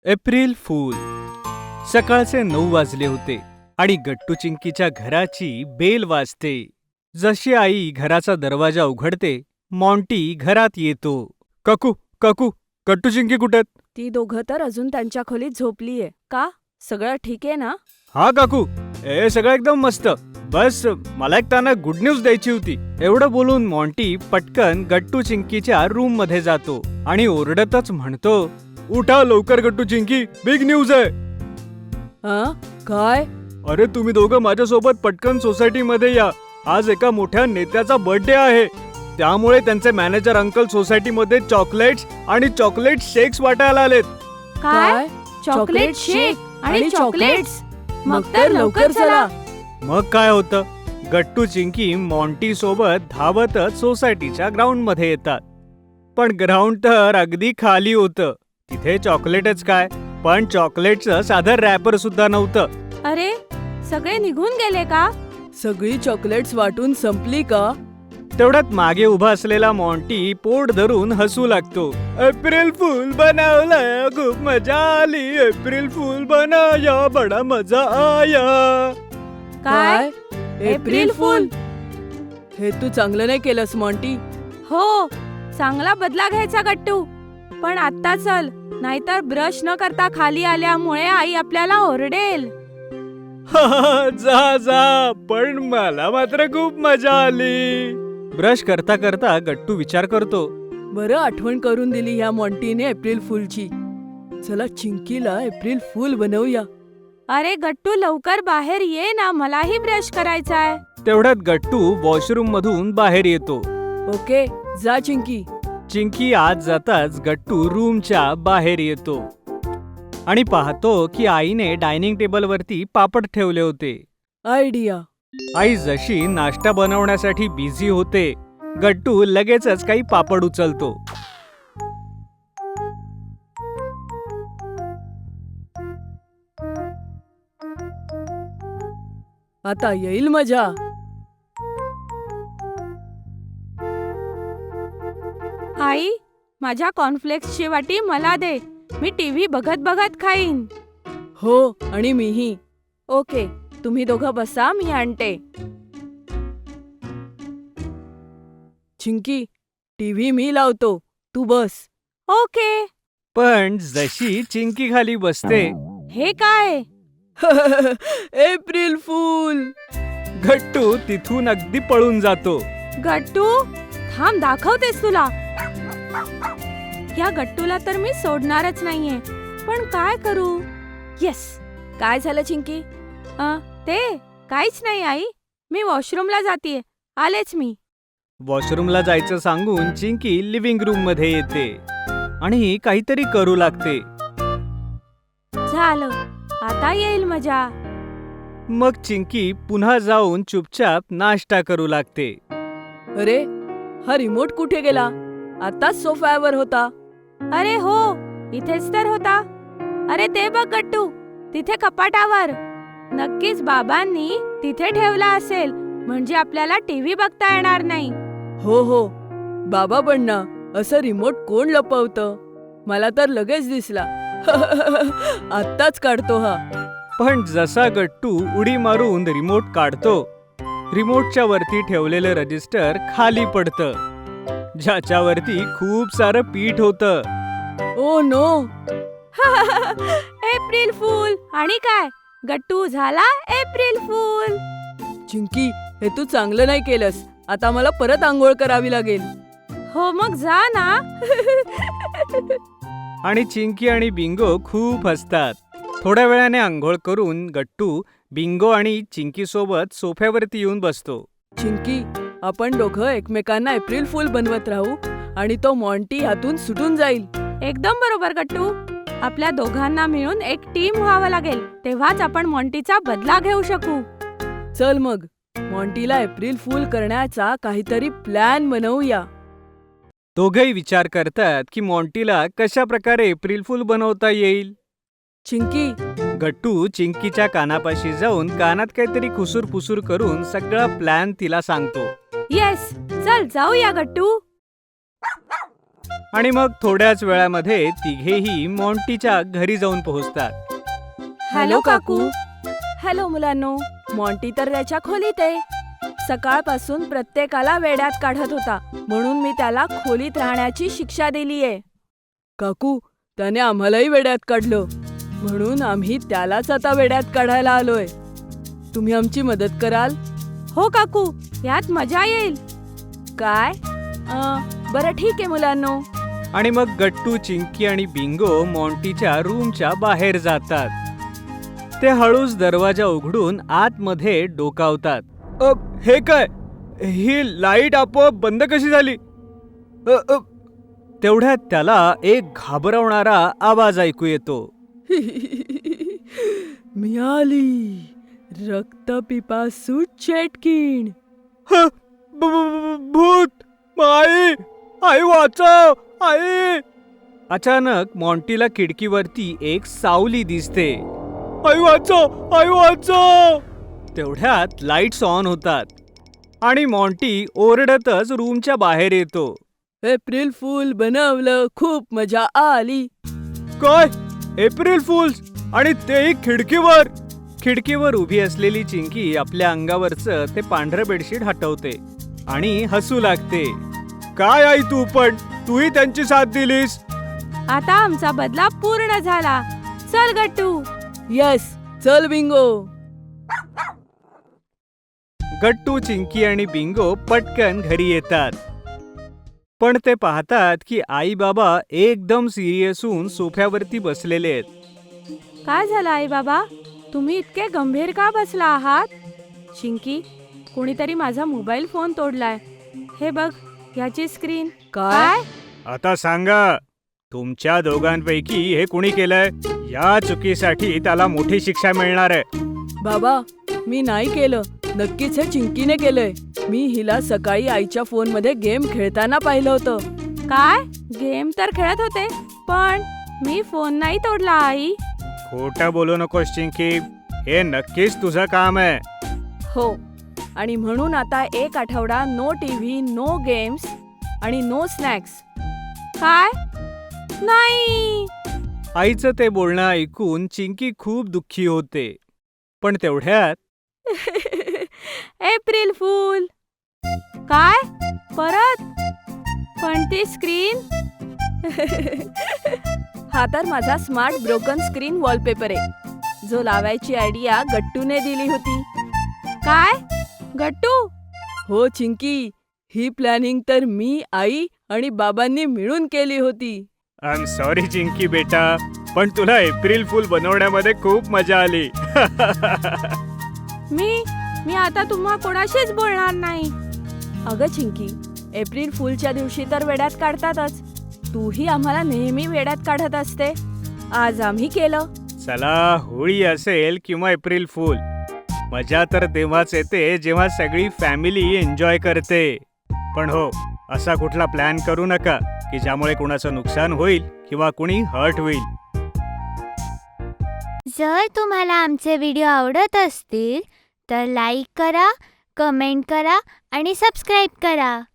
April फूल. सकाळचे 9 वाजले होते आणि गट्टू चिंकीच्या घराची बेल वाजते. जशी आई घराचा दरवाजा उघडते, मॉन्टी घरात येतो. काकू काकू, गट्टू चिंकी कुठेत? ती दोघं तर अजून त्यांच्या खोलीत झोपलीये. का? सगळं ठीक आहे ना? हा काकू, सगळं एकदम मस्त. बस मला एक त्यांना गुड न्यूज द्यायची होती. एवढं बोलून मॉन्टी पटकन गट्टू चिंकीच्या रूम मध्ये जातो आणि ओरडतच म्हणतो, उठा लवकर गट्टू चिंकी, बिग न्यूज आहे. काय? अरे तुम्ही दोघं माझ्यासोबत पटकन सोसायटी मध्ये या. आज एका मोठ्या नेत्याचा बर्थडे आहे. त्यामुळे त्यांचे मॅनेजर अंकल सोसायटी मध्ये चॉकलेट्स आणि चॉकलेट शेक्स वाटायला आलेत. काय? चॉकलेट शेक आणि चॉकलेट्स? मग तर लवकर चला. मग काय होतं, गट्टू चिंकी मॉन्टी सोबत धावतच सोसायटीच्या ग्राउंड मध्ये येतात. पण ग्राउंड तर अगदी खाली होतं. तिथे चॉकलेटच काय, पण चॉकलेटचं साधं रॅपर सुद्धा नव्हतं. अरे, सगळे निघून गेले का? सगळी चॉकलेट्स वाटून संपली का? तेवढ्यात मागे उभा असलेला मॉन्टी पोट धरून हसू लागतो. एप्रिल फूल बनवलं, खूप मजा आली. एप्रिल फूल बनाया, बडा मजा आया. काय? एप्रिल फूल? हे तू चांगलं नाही केलंस मॉन्टी. हो, चांगला बदला घ्यायचा गट्टू. पण आता चल, नाहीतर ब्रश न करता खाली आल्यामुळे आई आपल्याला ओरडेल. जा जा, पण मला मात्र खूप मजा आली. ब्रश करता करता गट्टू विचार करतो, बरं आठवण करून दिली ह्या मॉन्टीने एप्रिल फूलची. चला चिंकीला एप्रिल फूल बनवूया. अरे गट्टू, लवकर बाहेर ये ना, मलाही ब्रश करायचाय. तेवढ्यात गट्टू वॉशरूम मधून बाहेर येतो. ओके, जा चिंकी. चिंकी आत जाताच गट्टू रूमच्या बाहेर येतो आणि पाहतो की आईने डायनिंग टेबलवरती पापड ठेवले होते. आयडिया. आई जशी नाश्ता बनवण्यासाठी बिझी होते, गट्टू लगेचच काही पापड उचलतो. आता येईल मजा. आई, माझ्या कॉर्नफ्लेक्सची वाटी मला दे. मी टीव्ही बघत बघत खाईन. हो, आणि मीही. ओके, तुम्ही दोघं बसा, मी आणते. चिंकी, टीव्ही मी लावतो, तू बस. ओके. पण जशी चिंकी खाली बसते, हे काय? एप्रिल फूल. गट्टू तिथून अगदी पळून जातो. गट्टू, थांब, दाखवतेस तुला. या गट्टूला तर मी सोडणारच नाहीये, पण काय करू? येस. काय झालं चिंकी? ते काहीच नाही आई, मी वॉशरूमला जातीये, आलेच मी. वॉशरूमला जायचं सांगून चिंकी लिव्हिंग रूम मध्ये येते आणि काहीतरी करू लागते. झालं, आता येईल मजा. मग चिंकी पुन्हा जाऊन चुपचाप नाश्ता करू लागते. अरे, हा रिमोट कुठे गेला? आताच सोफ्यावर होता. अरे हो, इथेच तर होता. अरे ते बघ गट्टू, तिथे कपाटावर. नक्कीच बाबांनी तिथे ठेवला असेल, म्हणजे आपल्याला टीव्ही बघता येणार नाही. हो हो, बाबा पण ना, असं रिमोट कोण लपवतं? मला तर लगेच दिसला. आत्ताच काढतो हा. पण जसा गट्टू उडी मारून रिमोट काढतो, रिमोटच्या वरती ठेवलेलं रजिस्टर खाली पडतं, ज्याच्यावरती खूप सारं पीठ होतं. Oh no. April fool. आणि काय, गट्टू झाला एप्रिल फूल. चिंकी, हे तू चांगलं नाही केलंस. आता मला परत आंघोळ करावी लागेल. हो, मग जा ना. आणि चिंकी आणि बिंगो खूप हसतात. थोड्या वेळाने आंघोळ करून गट्टू बिंगो आणि चिंकी सोबत सोफ्यावरती येऊन बसतो. चिंकी, आपण दोघं एकमेकांना एप्रिल फूल बनवत राहू आणि तो मॉन्टी हातून सुटून जाईल. एकदम बरोबर गट्टू. आपल्या दोघांना मिळून एक टीम व्हावं लागेल, तेव्हाच आपण मॉन्टीचा बदला घेऊ शकू. चल मग, मॉन्टीला एप्रिल फूल करण्याचा काहीतरी प्लॅन बनवूया. दोघंही विचार करतात की मॉन्टीला कशा प्रकारे एप्रिल फूल बनवता येईल. चिंकी, गट्टू चिंकीच्या कानापाशी जाऊन कानात काहीतरी खुसूर पुसूर करून सगळा प्लॅन तिला सांगतो. येस, चल जाऊया गट्टू. आणि मग थोड्याच वेळामध्ये तिघेही मॉन्टीच्या घरी जाऊन पोहोचतात. हॅलो काकू. हॅलो मुलांनो. मॉन्टी तर त्याच्या खोलीत आहे. सकाळपासून प्रत्येकाला वेड्यात काढत होता, म्हणून मी त्याला खोलीत राहण्याची शिक्षा दिलीये. काकू, त्याने आम्हालाही वेड्यात काढलं, म्हणून आम्ही त्यालाच आता वेड्यात काढायला आलोय. तुम्ही आमची मदत कराल? हो काकू, यात मजा येईल. काय? बरं ठीक आहे मुलांनो. आणि मग गट्टू, चिंकी आणि बिंगो मॉन्टीच्या रूमच्या बाहेर जातात. ते हळूच दरवाजा उघडून आतमध्ये डोकावतात. हे काय? ही लाईट आपोआप बंद कशी झाली? तेवढ्यात त्याला एक घाबरवणारा आवाज ऐकू येतो. मिळाली रक्तपिपासू चेटकीण. भूत! आई! आई वाचव! आई! अचानक मॉन्टीला खिडकीवरती एक सावली दिसते. आई वाचव! आई वाचव! तेवढ्यात लाईट्स ऑन होतात आणि मॉन्टी ओरडतच रूमच्या बाहेर येतो. एप्रिल फूल बनवलं, खूप मजा आली. काय? एप्रिल फूल्स? आणि तेही खिडकीवर? खिडकीवर उभी असलेली चिंकी आपल्या अंगावरचं ते पांढरं बेडशीट हटवते आणि हसू लागते. काय आई तू पण? तूही त्यांची साथ दिलीस. आता आमचा बदला पूर्ण झाला. चल गट्टू. येस, चल बिंगो. गट्टू, चिंकी आणि बिंगो पटकन घरी येतात. पण ते पाहतात की आई बाबा एकदम सिरियस होऊन सोफ्यावरती बसलेले आहेत. काय झालं आई बाबा? तुम्ही इतके गंभीर का बसला आहात? चिंकी, कोणीतरी माझा मोबाईल फोन तोडलाय. हे बघ, याची स्क्रीन. काय? आता सांगा, तुमच्या दोघांपैकी हे कुणी केलंय? या चुकीसाठी त्याला मोठी शिक्षा मिळणार आहे. बाबा, मी नाही केलं. नक्कीच हे चिंकीने केलंय. मी हिला सकाळी आईच्या फोनमध्ये गेम खेळताना पाहिलं होतं. काय? गेम तर खेळत होते, पण मी फोन नाही तोडला आई. खोटं बोलू नकोस चिंकी, हे नक्कीच तुझं काम आहे. हो, आणि म्हणून आता 1 आठवडा नो टीव्ही, नो गेम्स आणि नो स्नॅक्स. काय? नाही. आईचं ते बोलणं ऐकून चिंकी खूप दुःखी होते. पण तेवढ्यात एप्रिल फूल. काय? परत? पण ती स्क्रीन? हा तर माझा स्मार्ट ब्रोकन स्क्रीन वॉलपेपर आहे, जो लावायची आयडिया गट्टूने दिली होती. काय? गट्टू? हो चिंकी, ही प्लॅनिंग तर मी, आई आणि बाबांनी मिळून केली होती. आय एम सॉरी चिंकी बेटा, पण तुला एप्रिल फूल बनवण्यामध्ये खूप मजा आली. मी आता तुम्हा कोणाशीच बोलणार नाही. अगं चिंकी, एप्रिल फूलच्या दिवशी तर वेड्यात काढतातच. तूही आम्हाला नेहमी वेड्यात काढत असते. आज आम्ही केलं. चला, होळी असेल किंवा एप्रिल फूल, मजा तर तेव्हाच येते जेव्हा सगळी फॅमिली एन्जॉय करते. पण हो, असा कुठला प्लॅन करू नका की ज्यामुळे कुणाचं नुकसान होईल किंवा कुणी हर्ट होईल. जर तुम्हाला आमचे व्हिडिओ आवडत असतील तर लाईक करा, कमेंट करा आणि सबस्क्राईब करा.